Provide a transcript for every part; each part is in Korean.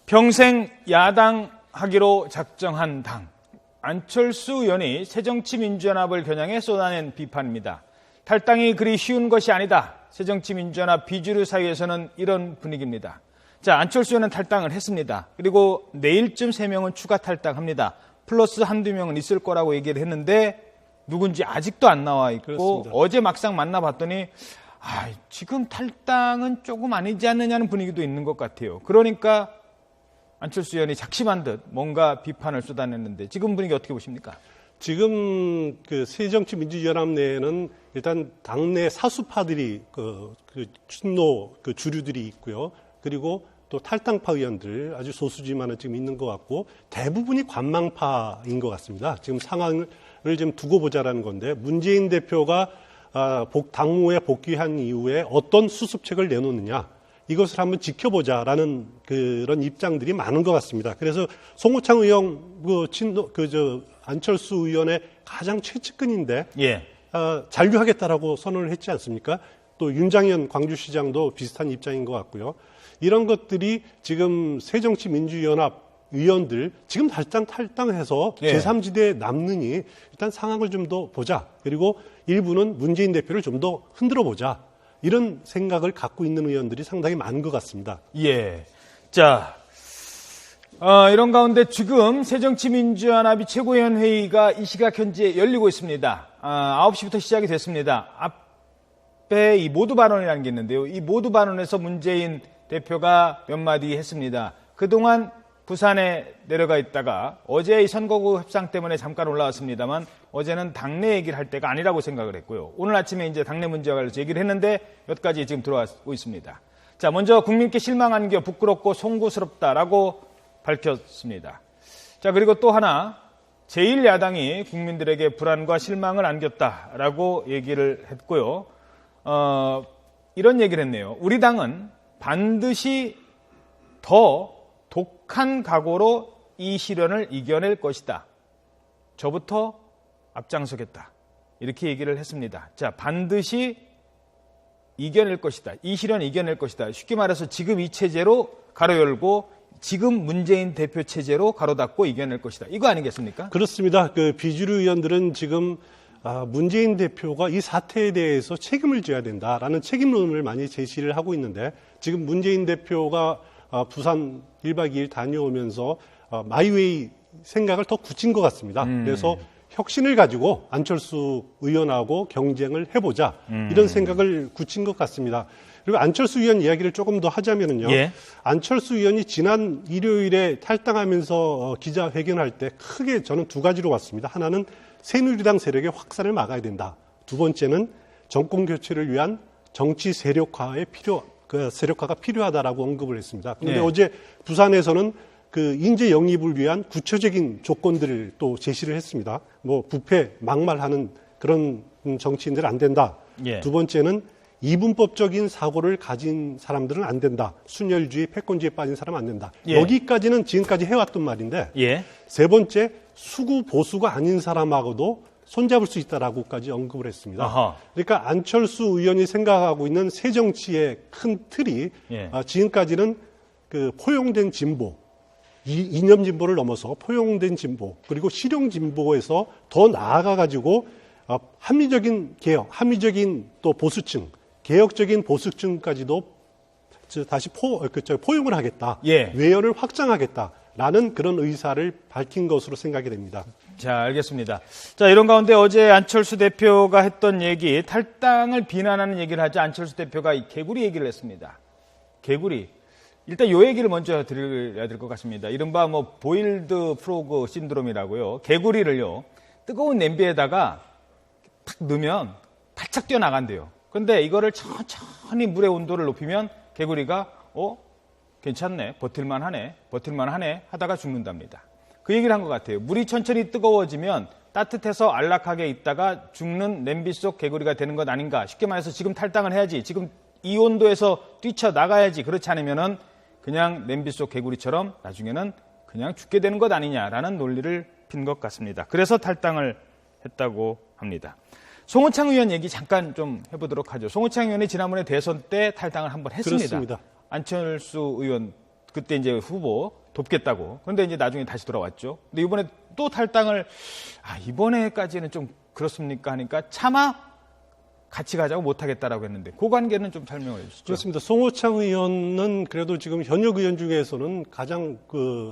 평생 야당하기로 작정한 당. 안철수 의원이 새정치민주연합을 겨냥해 쏟아낸 비판입니다. 탈당이 그리 쉬운 것이 아니다. 새정치민주연합 비주류 사이에서는 이런 분위기입니다. 자, 안철수 의원은 탈당을 했습니다. 그리고 내일쯤 3명은 추가 탈당합니다. 플러스 한두 명은 있을 거라고 얘기를 했는데 누군지 아직도 안 나와 있고 그렇습니다. 어제 막상 만나봤더니 지금 탈당은 조금 아니지 않느냐는 분위기도 있는 것 같아요. 그러니까 안철수 의원이 작심한 듯 뭔가 비판을 쏟아냈는데 지금 분위기 어떻게 보십니까? 지금 그 새정치민주연합 내에는 일단 당내 사수파들이 친노 주류들이 있고요. 그리고 또 탈당파 의원들 아주 소수지만은 지금 있는 것 같고 대부분이 관망파인 것 같습니다. 지금 상황을 좀 두고 보자라는 건데 문재인 대표가 당무에 복귀한 이후에 어떤 수습책을 내놓느냐 이것을 한번 지켜보자라는 그런 입장들이 많은 것 같습니다. 그래서 송호창 의원 안철수 의원의 가장 최측근인데 잔류하겠다라고 선언을 했지 않습니까? 또 윤장현 광주시장도 비슷한 입장인 것 같고요. 이런 것들이 지금 새정치민주연합 의원들 지금 탈당해서 제3지대에 남느니 일단 상황을 좀 더 보자. 그리고 일부는 문재인 대표를 좀 더 흔들어 보자. 이런 생각을 갖고 있는 의원들이 상당히 많은 것 같습니다. 자, 이런 가운데 지금 새정치민주연합이 최고위원회의가 이 시각 현재 열리고 있습니다. 9시부터 시작이 됐습니다. 앞에 이 모두 발언이라는 게 있는데요. 이 모두 발언에서 문재인 대표가 몇 마디 했습니다. 그동안 부산에 내려가 있다가 어제 이 선거구 협상 때문에 잠깐 올라왔습니다만 어제는 당내 얘기를 할 때가 아니라고 생각을 했고요. 오늘 아침에 이제 당내 문제와 관련해서 얘기를 했는데 여기까지 지금 들어오고 있습니다. 자, 먼저 국민께 실망한 게 부끄럽고 송구스럽다라고 밝혔습니다. 자, 그리고 또 하나 제1야당이 국민들에게 불안과 실망을 안겼다라고 얘기를 했고요. 이런 얘기를 했네요. 우리 당은 반드시 더 독한 각오로 이 시련을 이겨낼 것이다. 저부터 앞장서겠다. 이렇게 얘기를 했습니다. 자, 반드시 이겨낼 것이다. 이 시련 이겨낼 것이다. 쉽게 말해서 지금 이 체제로 가로 열고 지금 문재인 대표 체제로 가로 닫고 이겨낼 것이다. 이거 아니겠습니까? 그렇습니다. 비주류 의원들은 지금 문재인 대표가 이 사태에 대해서 책임을 져야 된다라는 책임론을 많이 제시를 하고 있는데 지금 문재인 대표가 부산 1박 2일 다녀오면서 마이웨이 생각을 더 굳힌 것 같습니다. 그래서 혁신을 가지고 안철수 의원하고 경쟁을 해보자 이런 생각을 굳힌 것 같습니다. 그리고 안철수 의원 이야기를 조금 더 하자면요. 안철수 의원이 지난 일요일에 탈당하면서 기자회견할 때 크게 저는 두 가지로 봤습니다. 하나는 새누리당 세력의 확산을 막아야 된다. 두 번째는 정권 교체를 위한 정치 세력화가 필요하다라고 언급을 했습니다. 그런데 어제 부산에서는 인재 영입을 위한 구체적인 조건들을 또 제시를 했습니다. 부패, 막말하는 그런 정치인들은 안 된다. 두 번째는 이분법적인 사고를 가진 사람들은 안 된다. 순혈주의, 패권주의에 빠진 사람은 안 된다. 여기까지는 지금까지 해왔던 말인데 세 번째, 수구, 보수가 아닌 사람하고도 손잡을 수 있다라고까지 언급을 했습니다. 그러니까 안철수 의원이 생각하고 있는 새정치의 큰 틀이 지금까지는 포용된 진보, 이념 진보를 넘어서 포용된 진보, 그리고 실용 진보에서 더 나아가가지고 합리적인 개혁, 합리적인 또 보수층, 개혁적인 보수층까지도 다시 포용을 하겠다. 외연을 확장하겠다라는 그런 의사를 밝힌 것으로 생각이 됩니다. 자, 알겠습니다. 자, 이런 가운데 어제 안철수 대표가 했던 얘기, 탈당을 비난하는 얘기를 하자 안철수 대표가 이 개구리 얘기를 했습니다. 개구리. 일단 요 얘기를 먼저 드려야 될 것 같습니다. 이른바 보일드 프로그 신드롬이라고요. 개구리를요, 뜨거운 냄비에다가 탁 넣으면 발짝 뛰어나간대요. 근데 이거를 천천히 물의 온도를 높이면 개구리가 괜찮네, 버틸만하네 하다가 죽는답니다. 그 얘기를 한 것 같아요. 물이 천천히 뜨거워지면 따뜻해서 안락하게 있다가 죽는 냄비 속 개구리가 되는 것 아닌가. 쉽게 말해서 지금 탈당을 해야지. 지금 이 온도에서 뛰쳐나가야지. 그렇지 않으면은 그냥 냄비 속 개구리처럼 나중에는 그냥 죽게 되는 것 아니냐라는 논리를 핀 것 같습니다. 그래서 탈당을 했다고 합니다. 송호창 의원 얘기 잠깐 좀 해보도록 하죠. 송호창 의원이 지난번에 대선 때 탈당을 한번 했습니다. 그렇습니다. 안철수 의원 그때 이제 후보 돕겠다고. 그런데 이제 나중에 다시 돌아왔죠. 근데 이번에 또 탈당을 이번에까지는 좀 그렇습니까 하니까 차마 같이 가자고 못하겠다라고 했는데 그 관계는 좀 설명을 해주시죠. 그렇습니다. 송호창 의원은 그래도 지금 현역 의원 중에서는 가장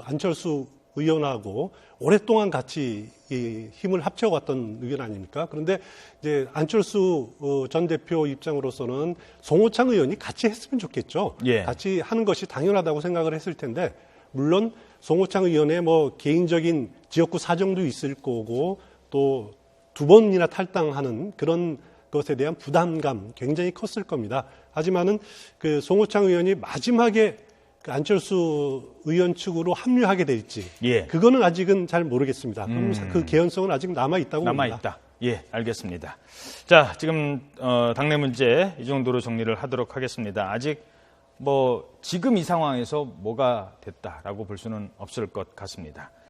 안철수 의원하고 오랫동안 같이 이 힘을 합쳐왔던 의원 아닙니까? 그런데 이제 안철수 전 대표 입장으로서는 송호창 의원이 같이 했으면 좋겠죠. 예. 같이 하는 것이 당연하다고 생각을 했을 텐데 물론 송호창 의원의 뭐 개인적인 지역구 사정도 있을 거고 또 두 번이나 탈당하는 그런 것에 대한 부담감 굉장히 컸을 겁니다. 하지만은 그 송호창 의원이 마지막에 그 안철수 의원 측으로 합류하게 될지 예. 그거는 아직은 잘 모르겠습니다. 그럼 그 개연성은 아직 남아 있다고 봅니다. 남아있다. 예, 알겠습니다. 자, 지금 당내 문제 이 정도로 정리를 하도록 하겠습니다. 아직 뭐 지금 이 상황에서 뭐가 됐다라고 볼 수는 없을 것 같습니다.